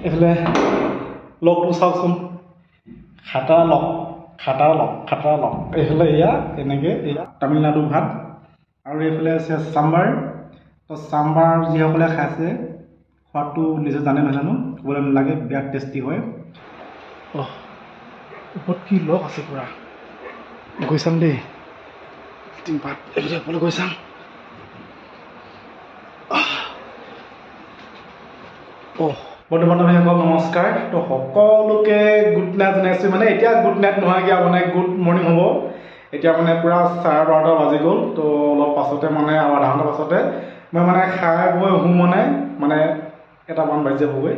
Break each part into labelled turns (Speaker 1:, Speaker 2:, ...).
Speaker 1: এইফালে লগটো চাওকচোন খাটাৰ লগ এইফালে এয়া এনেকৈ এয়া তামিলনাডু ভাত আৰু এইফালে আছে চাম্বাৰ তো চাম্বাৰ যিসকলে খাইছে সোৱাদটো নিজে জানে নহয় জানো ক'বলৈ নালাগে বিৰাট টেষ্টি হয় ওপৰত কি লগ আছে পূৰা গৈ চাম দেই ভাত এইফালে সকলো গৈ চাম বন্ধু বান্ধৱীসকল নমস্কাৰ তো সকলোকে গুড নাইট জনাইছোঁ মানে এতিয়া গুড নাইট নহয়গৈ মানে গুড মৰ্ণিং হ'ব এতিয়া মানে পূৰা 12:30 বাজি গ'ল তো অলপ পাছতে মানে আৰু আধা ঘণ্টা পাছতে মই মানে খাই বৈ মানে 1:00 বাজি যাবগৈ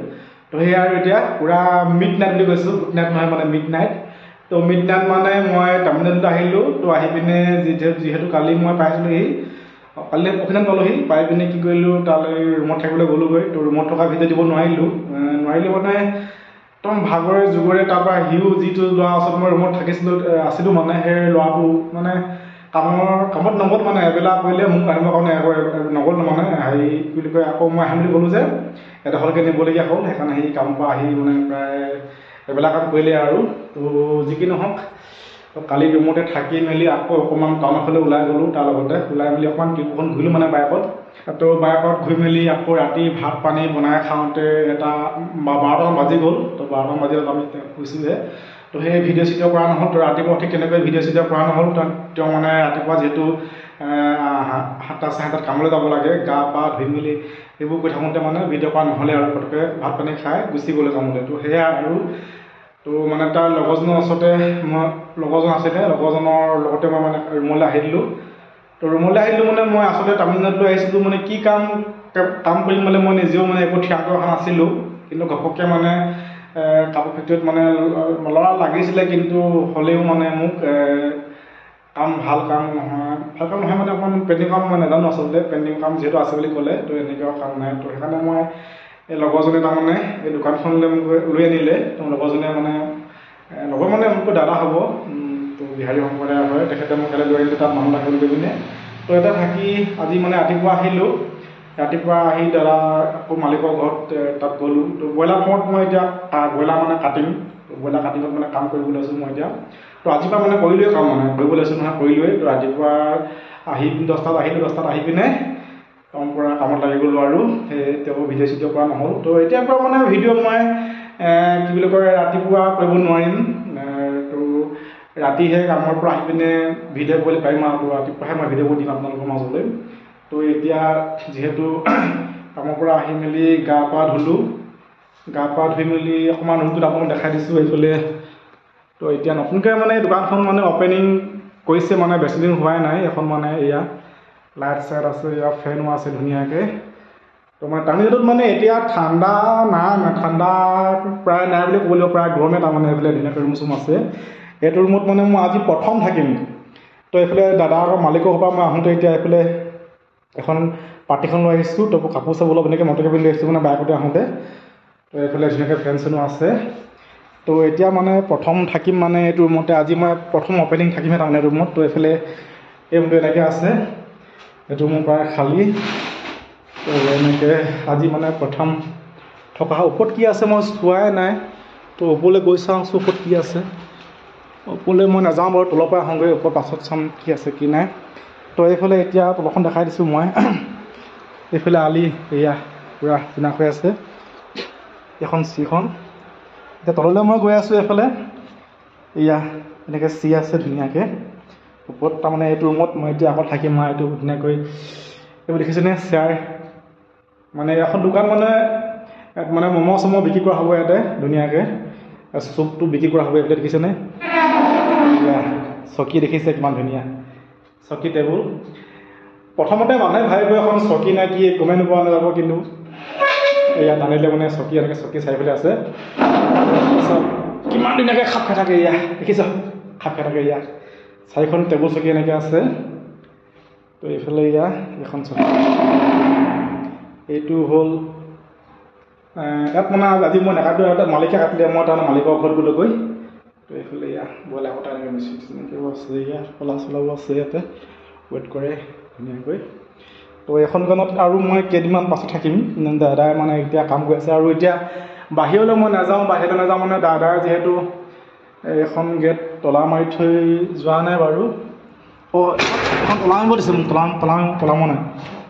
Speaker 1: তো সেয়া আৰু এতিয়া পূৰা মিড নাইট বুলি কৈছোঁ গুড নাইট নহয় মানে মিড নাইট তো মিড নাইট মানে মই তামিলনাডুত আহিলোঁ তো আহি পিনে যিহেতু কালি মই পাইছিলোঁহি কালি পৰহিদিনা পালোঁহি পাই পিনে কি কৰিলোঁ তালৈ ৰুমত থাকিবলৈ গ'লোগৈ তো ৰুমত থকা ভিডিঅ' দিব নোৱাৰিলোঁ মানে একদম ভাগৰে যুগৰে তাৰপৰা সিও যিটো ল'ৰা ওচৰত মই ৰুমত আছিলোঁ মানে সেই ল'ৰাটো মানে কামত নগ'ল মানে এবেলা কৰিলে মোক আনিবৰ কাৰণে নগ'ল মানে হেৰি কি বুলি কয় আকৌ মই আহিম বুলি ক'লোঁ যে এডোখৰলৈকে নিবলগীয়া হ'ল সেইকাৰণে সেই কামৰ পৰা আহি মানে প্ৰায় এবেলা কাম কৰিলে আৰু তো যি কি নহওক কালি ৰুমতে থাকি মেলি আকৌ অকণমান টাউনৰ ফালে ওলাই গ'লোঁ তাৰ লগতে ওলাই মেলি অকণমান ট্ৰিপখন ঘূৰিলোঁ মানে বাইকত তো বাইকত ঘূৰি মেলি আকৌ ৰাতি ভাত পানী বনাই খাওঁতে 12:00 বাজি গ'ল তো 12:00 বাজি আমি শুইছোঁহে তো সেই ভিডিঅ' চিডিঅ' কৰা নহ'ল তো ৰাতিপুৱা ঠিক তেনেকৈ ভিডিঅ' চিডিঅ' কৰা নহ'ল তেওঁ মানে ৰাতিপুৱা যিহেতু 7:00 চাৰে 7:00 কামলৈ যাব লাগে গা পা ধুই মেলি সেইবোৰ কৰি থাকোঁতে মানে ভিডিঅ' কৰা নহ'লে আৰু পটককৈ ভাত পানী খাই গুচি গ'লে কামলৈ তো সেয়া আৰু তো মানে তাৰ লগৰজনৰ ওচৰতে লগৰজন আছিলে লগৰজনৰ লগতে মই মানে ৰুমলৈ আহি দিলোঁ তো ৰুমলৈ আহিলোঁ মানে মই আচলতে তামিলনাডুলৈ আহিছিলোঁ মানে কি কাম কৰিম মানে মই নিজেও মানে একো থিৰাং কৰা নাছিলোঁ কিন্তু ঘপককৈ মানে কাপোৰ ফেক্টৰীত মানে ল'ৰা লাগিছিলে কিন্তু হ'লেও মানে মোক ভাল কাম নহয় মানে অকণমান পেইণ্টিং কাম মই নাজানো আচলতে পেইণ্টিং কাম যিহেতু আছে বুলি ক'লে তো এনেকুৱা কাম নাই তো সেইকাৰণে মই এই লগৰজনে তাৰমানে এই দোকানখনলৈ মোক লৈ আনিলে তো লগৰজনে মানে মোকতো দাদা হ'ব তো বিহাৰী সম্প্ৰদায়ৰ হয় তেখেতে মোক কাইলৈ লৈ আনিলোঁ তাত মানুহ দাখিল কৰি পিনে তো এটা থাকি আজি মানে ৰাতিপুৱা আহিলোঁ ৰাতিপুৱা আহি দাদা আকৌ মালিকৰ ঘৰত তাত গ'লোঁ তো ব্ৰইলাৰ ফাৰ্মত মই এতিয়া ব্ৰইলাৰ মানে কাটিম তো ব্ৰইলাৰ কাটিঙত মানে কাম কৰিবলৈ লৈছোঁ মই এতিয়া তো আজিৰ পৰা মানে কৰিলোৱে কাম মানে কৰিব লৈছোঁ নহয় কৰিলোৱে তো ৰাতিপুৱা আহি 10টাত আহিলোঁ 10টাত আহি পিনে পৰা কামত লাগি গ'লোঁ আৰু সেই তেওঁ ভিডিঅ' চিডিঅ' কৰা নহ'ল তো এতিয়াৰ পৰা মানে ভিডিঅ' মই কি বুলি কয় ৰাতিপুৱা কৰিব নোৱাৰিম তো ৰাতিহে কামৰ পৰা আহি পিনে ভিডিঅ' কৰিবলৈ পাৰিম আৰু ৰাতিপুৱাহে মই ভিডিঅ'বোৰ দিম আপোনালোকৰ মাজলৈ তো এতিয়া যিহেতু কামৰ পৰা আহি মেলি গা পা ধুই মেলি অকণমান ৰুমটোত আপোনালোক দেখাই দিছোঁ এইফালে তো এতিয়া নতুনকৈ মানে দোকানখন মানে অ'পেনিং কৰিছে মানে বেছি দিন হোৱাই নাই এখন মানে এয়া লাইট চাইট আছে ইয়াৰ ফেনো আছে ধুনীয়াকৈ তো মানে তামিলনাডুত মানে এতিয়া ঠাণ্ডা ঠাণ্ডা প্ৰায় নাই বুলি ক'ব লাগিব প্ৰায় গৰমে তাৰমানে এইফালে ধুনীয়াকৈ ৰুম চুম আছে এইটো ৰুমত মানে মই আজি প্ৰথম থাকিম তো এইফালে দাদা আৰু মালিকৰ পৰা মই আহোঁতে এতিয়া এইফালে এখন পাৰ্টিখন লৈ আহিছোঁ তো কাপোৰ চাপোৰ অলপ এনেকৈ মটকে পিন্ধি লৈ আহিছোঁ মানে বাইকতে আহোঁতে তো এইফালে ধুনীয়াকৈ ফেন চেনো আছে তো এতিয়া মানে প্ৰথম থাকিম মানে এইটো ৰুমতে আজি মই প্ৰথম অ'পেনিং থাকিমহে তাৰমানে ৰুমত তো এইফালে এই ৰুমটো এনেকৈ আছে এইটো মোৰ প্ৰায় খালী তো এনেকৈ আজি মানে প্ৰথম থকা ওপৰত কি আছে মই চোৱাই নাই তো ওপৰলৈ গৈ চাওঁচোন ওপৰত কি আছে ওপৰলৈ মই নাযাওঁ বাৰু তলৰ পৰা আহোঁগৈ ওপৰ পাছত চাম কি আছে কি নাই তো এইফালে এতিয়া তলখন দেখাই দিছোঁ মই এইফালে আলি এয়া পূৰা চিনাক হৈ আছে এখন চিখন এতিয়া তললৈ মই গৈ আছোঁ এইফালে এয়া এনেকৈ চি আছে ধুনীয়াকৈ ওপৰত তাৰমানে এইটো ৰুমত মই এতিয়া আকৌ থাকিম মই এইটো ধুনীয়াকৈ এইবোৰ দেখিছেনে চেয়াৰ মানে এখন দোকান মানে ম'ম' চম' বিক্ৰী কৰা হ'ব ইয়াতে ধুনীয়াকৈ চুপটো বিক্ৰী কৰা হ'ব এইফালে দেখিছেনে চকী দেখিছে কিমান ধুনীয়া চকী টেবুল প্ৰথমতে মানুহে ভাবিব এখন চকী নাই কি গমেই নোপোৱা নাযাব কিন্তু ইয়াত আনিলে মানে চকী এনেকৈ চকী চাৰিফালে আছে কিমান ধুনীয়াকৈ খাপ খাই থাকে এয়া দেখিছ খাপ খাই থাকে এয়া 4খন টেবুল চকী এনেকৈ আছে তো এইফালে এয়া এখন চকী এইটো হ'ল ইয়াত মানে আজি মই নাকাটো এটা মালিকে কাটিলে মই তাৰমানে মালিকৰ ঘৰত গ'লোগৈ তো এইফালে এয়া ব্ৰইলাৰ কটা এনেকৈ মেচিন এনেকৈ আছে এয়া পলা চলাবোৰ আছে ইয়াতে ৱেইট কৰে ধুনীয়াকৈ তো এইখন দোকানত আৰু মই কেইদিনমান পাছত থাকিম দাদাই মানে এতিয়া কাম কৰি আছে আৰু এতিয়া বাহিৰলৈ মই নাযাওঁ মানে দাদাৰ যিহেতু এখন গেট তলা মাৰি থৈ যোৱা নাই বাৰু এখন তলা মাৰিব দিছে মোক তলা মৰা নাই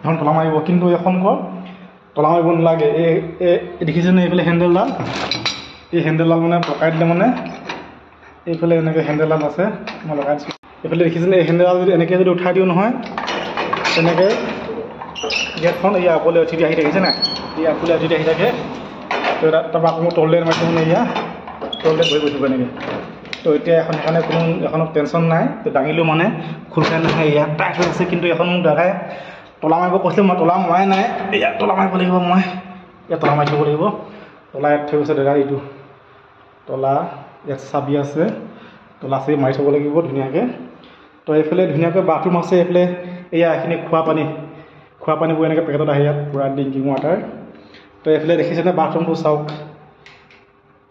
Speaker 1: এখন তলা মাৰিব কিন্তু এখন তলা মাৰিব নালাগে এই দেখিছেনে এইফালে হেণ্ডেলডাল এই হেণ্ডেলডাল মানে পকাই দিলে মানে এইফালে এনেকৈ হেণ্ডেলডাল আছে মই লগাই দিছোঁ এইফালে দেখিছেনে এই হেণ্ডেলডাল যদি এনেকৈ যদি উঠাই দিওঁ নহয় তেনেকৈ গেটখন এই আগলৈ উঠি আহি থাকিছে নাই এই আগলৈ উঠি আহি থাকে তো তাৰপৰা আকৌ তললৈ মাৰিছোঁ মানে তললৈ বহি থাকিব এনেকৈ তো এতিয়া সেইকাৰণে কোনো এখনত টেনশ্যন নাই তো দাঙিলেও মানে খোল খাই নাহে ইয়াত টাইট হৈ আছে কিন্তু এখন মোক দাদাই তলা মাৰিব কৈছিলে মই তলা মৰাই নাই ইয়াত তলা মাৰিব লাগিব মই ইয়াত তলা মাৰি থ'ব লাগিব তলা ইয়াত থৈ গৈছে দাদা এইটো তলা ইয়াত চাবি আছে তলা চাবি মাৰি থ'ব লাগিব ধুনীয়াকৈ তো এইফালে ধুনীয়াকৈ বাথৰুম আছে এইফালে এইখিনি খোৱা পানীবোৰ এনেকৈ পেকেটত আহে ইয়াত পূৰা ড্ৰিংকিং ৱাটাৰ তো এইফালে দেখিছেনে বাথৰুমটো চাওক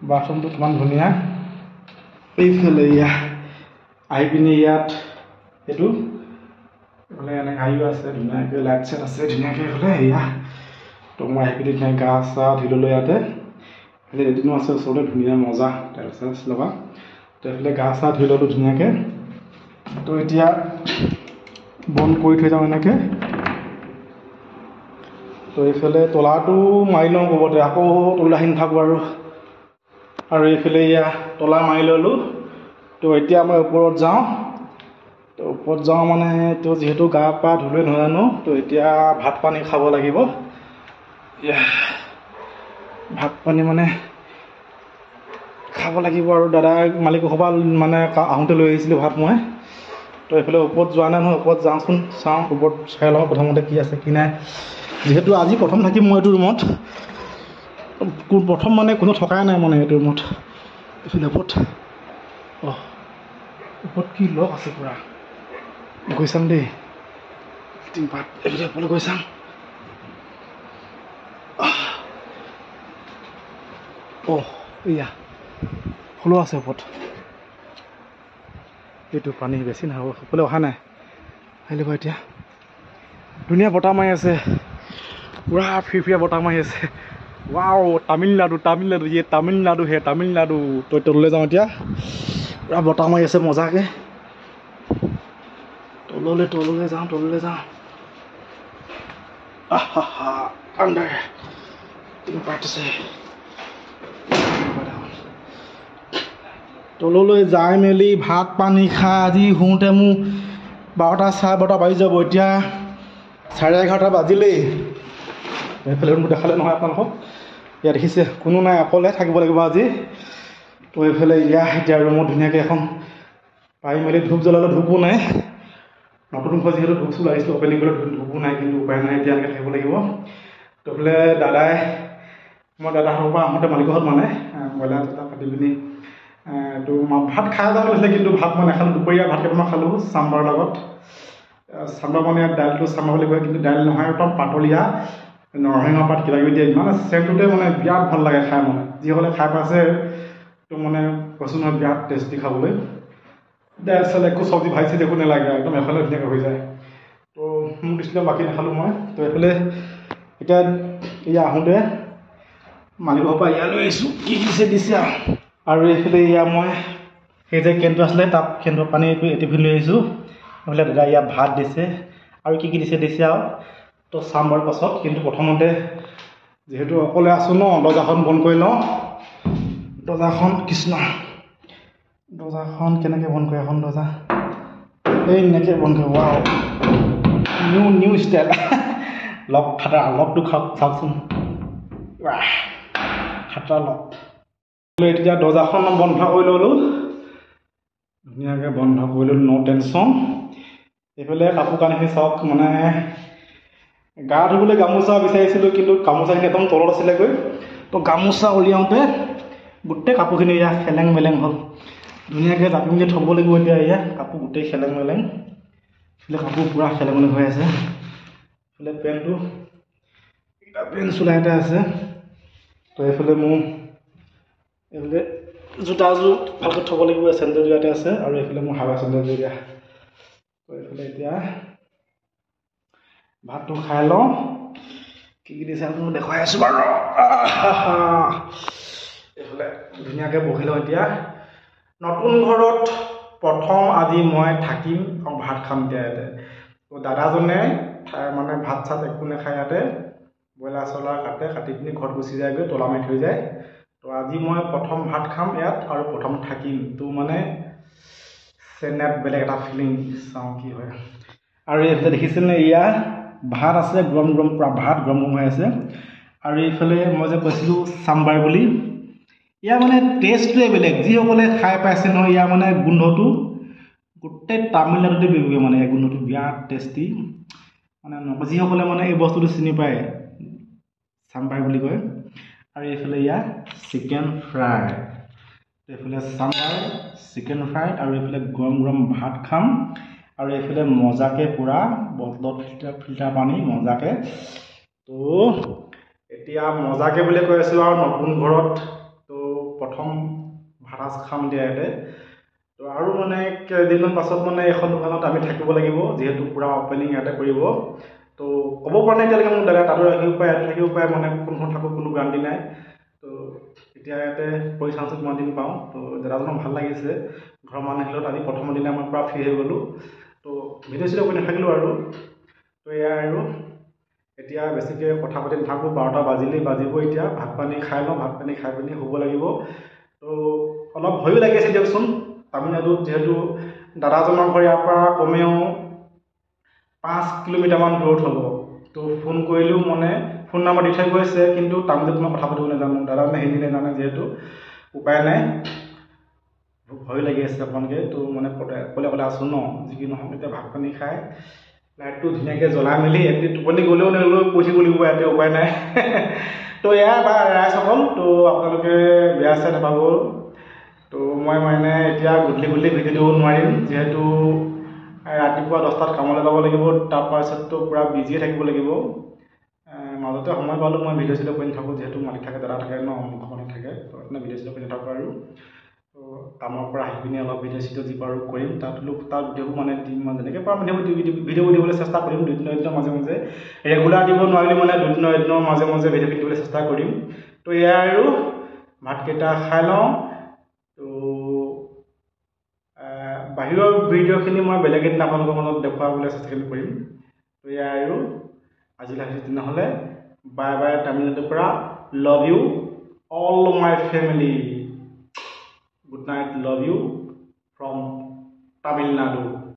Speaker 1: বাথৰুমটো কিমান ধুনীয়া এইফালে আহি পিনি ইয়াত এইটো এইফালে এনেকৈ আহিও আছে ধুনীয়াকৈ লাইট চাইট আছে ধুনীয়াকৈ এইফালে তো মই আহি পিনি ধুনীয়াকৈ গা চা ধুই ল'লোঁ ইয়াতে এইফালে লেট্ৰিনো আছে ওচৰতে ধুনীয়া মজা টাইলছ চাইলছ লগা তো এইফালে গা চা ধুই ল'লোঁ ধুনীয়াকৈ তো এতিয়া বন্ধ কৰি থৈ যাওঁ এনেকৈ তো এইফালে তলাটো মাৰি লওঁ ক'বতে আকৌ তললৈ আহি নাথাকোঁ আৰু এইফালে তলা মাৰি ল'লোঁ তো এতিয়া মই ওপৰত যাওঁ তো ওপৰত যাওঁ মানে তো যিহেতু গা পা ধুলে নাজানো তো এতিয়া ভাত পানী খাব লাগিব ভাত পানী মানে খাব লাগিব আৰু দাদাৰ মালিকৰ সভা মানে আহোঁতে লৈ আহিছিলোঁ ভাত মই তো এইফালে ওপৰত যোৱা নাই নহয় ওপৰত যাওঁচোন চাওঁ ওপৰত চাই লওঁ প্ৰথমতে কি আছে কি নাই যিহেতু আজি প্ৰথম থাকিম মই এইটো ৰুমত প্ৰথম মানে কোনো থকাই নাই মানে এইটো ৰুমত এইফালে ওপৰত কি লগ আছে পূৰা গৈ চাম দেই টিংপাত এইফালে ওপৰলৈ গৈ চাম ফুলো আছে ওপৰত এইটো পানী বেছি নহ'ব সকলোৱে অহা নাই আহিলে বাৰু এতিয়া ধুনীয়া বতাহ মাৰি আছে পূৰা ফিৰফিৰীয়া বতাহ মাৰি আছে ৱাও তামিলনাডু তামিলনাডু তই তললৈ যাওঁ এতিয়া পূৰা বতাহ মাৰি আছে মজাকৈ তললৈ যাওঁ আণ্ডাৰ টিংপাত আছে তললৈ যাই মেলি ভাত পানী খাই আজি শুওঁতে মোৰ 12টা চাৰে 12টা বাজি যাব এতিয়া 11:30 বাজিলেই এইফালে মোক দেখালে নহয় আপোনালোকক ইয়াত দেখিছে কোনো নাই অকলে থাকিব লাগিব আজি তো এইফালে এতিয়া ৰুমত ধুনীয়াকৈ এখন পাৰি মেলি ধূপ জ্বলালে ধূপো নাই নতুন ঘৰ যিহেতু ধূপ চুপ লাগিছিলোঁ অপেনিং কৰি ধূপো নাই কিন্তু উপায় নাই এতিয়া এনেকৈ থাকিব লাগিব তো এইফালে মই দাদাহঁতৰ পৰা আহোঁতে মালিকৰ ঘৰত মানে ব্ৰইলাৰ এটা কাটি পিনি তো ভাত খাই যাওঁ লৈছিলে কিন্তু ভাত মই নাখালোঁ দুপৰীয়া ভাত কেইটামান খালোঁ চাম্বাৰৰ লগত চাম্বাৰ মানে ইয়াত দাইলটো চাম্বাৰ বুলি কয় কিন্তু দাইল নহয় একদম পাতলীয়া নৰসিংহ পাত কিবাকিবি দিয়ে ইমান চেণ্টটোতে মানে বিৰাট ভাল লাগে খাই মানে যিসকলে খাই পাইছে তো মানে কৈছোঁ নহয় বিৰাট টেষ্টি খাবলৈ দাইল চাইল একো চব্জি ভাজি একো নালাগে একদম এফালে ধুনীয়াকৈ হৈ যায় তো মোক দিছিলে বাকী নাখালোঁ মই তো এইফালে এতিয়া আহোঁতে মালিকৰ পৰা ইয়ালৈ আহিছোঁ কি দিছে আৰু এইফালে মই সেই যে কেনটো আছিলে তাত কেনটো পানী টিফিন লৈ আহিছোঁ এইফালে দাদা ভাত দিছে আৰু কি দিছে আৰু তো চাম বাৰু পাছত কিন্তু প্ৰথমতে যিহেতু অকলে আছোঁ ন দৰ্জাখন বন্ধ কৰি লওঁ দৰ্জাখন কেনেকৈ বন্ধ কৰে এখন দৰ্জা এনেকৈ বন্ধ কৰে ৱাও নিউ ষ্টাইল লক খাটা লকটো চাওকচোন খাটা লক এতিয়া দৰ্জাখন বন্ধ কৰি ল'লোঁ ধুনীয়াকৈ বন্ধ কৰি ল'লোঁ ন' টেনশ্যন এইফালে কাপোৰ কানিখিনি চাওক মানে গা ধুবলৈ গামোচা বিচাৰিছিলোঁ কিন্তু গামোচাখিনি একদম তলত আছিলেগৈ তো গামোচা উলিয়াওঁতে গোটেই কাপোৰখিনি খেলেং মেলেং হ'ল ধুনীয়াকৈ জাপি মেলি থ'ব লাগিব এতিয়া কাপোৰ গোটেই খেলেং মেলেং এইফালে কাপোৰ পূৰা খেলেং মেলেং হৈ আছে এইফালে পেণ্ট চোলা এটা আছে তো এইফালে জোতাযোৰ ভালকৈ থ'ব লাগিব চেণ্ডেল ইয়াতে আছে আৰু এইফালে মোৰ হাৱা চেণ্ডেলযোৰ দিয়া তো এইফালে এতিয়া ভাতটো খাই লওঁ কি দিছে মই দেখুৱাই আছোঁ বাৰু এইফালে ধুনীয়াকৈ বহি লওঁ এতিয়া নতুন ঘৰত প্ৰথম আজি মই থাকিম আৰু ভাত খাম এতিয়া ইয়াতে তো দাদাজনে মানে ভাত চাত একো নাখায় ইয়াতে ব্ৰইলাৰ চইলাৰ কাটি পিনি ঘৰত গুচি যায়গৈ তলা মাৰি থৈ যায় তো আজি মই প্ৰথম ভাত খাম ইয়াত আৰু প্ৰথম থাকিম তো মানে চেন্নাইত বেলেগ এটা ফিলিং চাওঁ কি হয় আৰু এইফালে দেখিছেনে এয়া ভাত আছে গৰম গৰম পূৰা ভাত গৰম গৰম হৈ আছে আৰু এইফালে মই যে কৈছিলোঁ চাম্বাৰ বুলি ইয়াৰ মানে টেষ্টটোৱে বেলেগ যিসকলে খাই পাইছে নহয় ইয়াৰ মানে গোন্ধটো গোটেই তামিলনাডুতে বিহুৱে মানে এই গোন্ধটো বিৰাট টেষ্টি মানে যিসকলে মানে এই বস্তুটো চিনি পায় চাম্বাৰ বুলি কয় আৰু এইফালে ইয়াৰ চিকেন ফ্ৰাই এইফালে চাম্বাৰ চিকেন ফ্ৰাই আৰু এইফালে গৰম গৰম ভাত খাম আৰু এইফালে মজাকৈ পূৰা বটলত ফিল্টাৰ পানী মজাকৈ তো এতিয়া মজাকৈ বুলি কৈ আছোঁ আৰু নতুন ঘৰত তো প্ৰথম ভাত সাজ খাম দিয়া ইয়াতে তো আৰু মানে কেইদিনমান পাছত মানে এখন দোকানত আমি থাকিব লাগিব যিহেতু পূৰা অপেনিং ইয়াতে কৰিব তো ক'ব পৰা নাই এতিয়ালৈকে মোৰ দাদা তাতো ৰাখিব পাৰে ইয়াতে থাকিব পাৰে মানে কোনখন থাকোঁ কোনো গাৰাণ্টি নাই তো এতিয়া ইয়াতে কৰি চাওঁচোন কিমান দিন পাওঁ তো দাদাজনক ভাল লাগিছে ঘৰৰ মানুহ আহিলত আজি প্ৰথমৰ দিনা মই পূৰা ফ্ৰী হৈ গ'লোঁ তো ভিডিঅ' চিডিঅ' কৰি নাথাকিলোঁ আৰু তো এয়া আৰু এতিয়া বেছিকৈ কথা পাতি নাথাকোঁ 12টা বাজিব এতিয়া ভাত পানী খাই লওঁ ভাত পানী খাই পিনি শুব লাগিব তো অলপ ভয়ো লাগি আছে দিয়কচোন তামিলনাডুত যিহেতু দাদাজনৰ ঘৰ ইয়াৰ পৰা কমেও 5 কিলোমিটাৰমান দূৰত হ'ব তো ফোন কৰিলেও মানে ফোন নম্বৰ দি থৈ গৈছে কিন্তু তামিলত মই কথা পাতিব নাজানো দাদাজনে হিন্দী নাজানে যিহেতু উপায় নাই ভয় লাগি আছে আপোনালোকে তো মানে অকলে আছোঁ ন যি কি নহওক এতিয়া ভাত পানী খাই লাইটটো ধুনীয়াকৈ জ্বলাই মেলি এটি টোপনি গ'লেও নগ'লেও পৰি থাকিব লাগিব ইয়াতে উপায় নাই তো এয়া বা ৰাইজসকল তো আপোনালোকে বেয়া চেয়া নাপাব তো মই মানে এতিয়া গধূলি ভিডিঅ' দিব নোৱাৰিম যিহেতু ৰাতিপুৱা 10টাত কামলৈ যাব লাগিব তাৰপাছততো পূৰা বিজিয়ে থাকিব লাগিব মাজতে সময় পালোঁ মই ভিডিঅ' চিডিঅ' কৰি নাথাকোঁ যিহেতু মালিক থাকে দাদা থাকে ন মুখৰ মালিক থাকে তো সেইকাৰণে ভিডিঅ' চিডিঅ' কৰি নাথাকোঁ আৰু তো কামৰ পৰা আহি পিনি অলপ ভিডিঅ' চিডিঅ' যি পাৰোঁ কৰিম তাত ভিডিঅ'বোৰ মানে দিম মই যেনেকৈ পাৰোঁ ভিডিঅ'বোৰ দিবলৈ চেষ্টা কৰিম দুদিনৰ মাজে মাজে ৰেগুলাৰ দিব নোৱাৰিলে মানে দুদিনৰ মাজে মাজে ভিডিঅ'খিনি দিবলৈ চেষ্টা কৰিম তো এয়া আৰু ভাতকেইটা খাই লওঁ তো বাহিৰৰ ভিডিঅ'খিনি মই বেলেগ এদিন আপোনালোকৰ মাজত দেখুৱাবলৈ চেষ্টা কৰিম তো এয়া আৰু আজিলৈ আহিছোঁ তেনেহ'লে বাই বাই তামিলনাডুৰ পৰা love you all my family good night love you from Tamil Nadu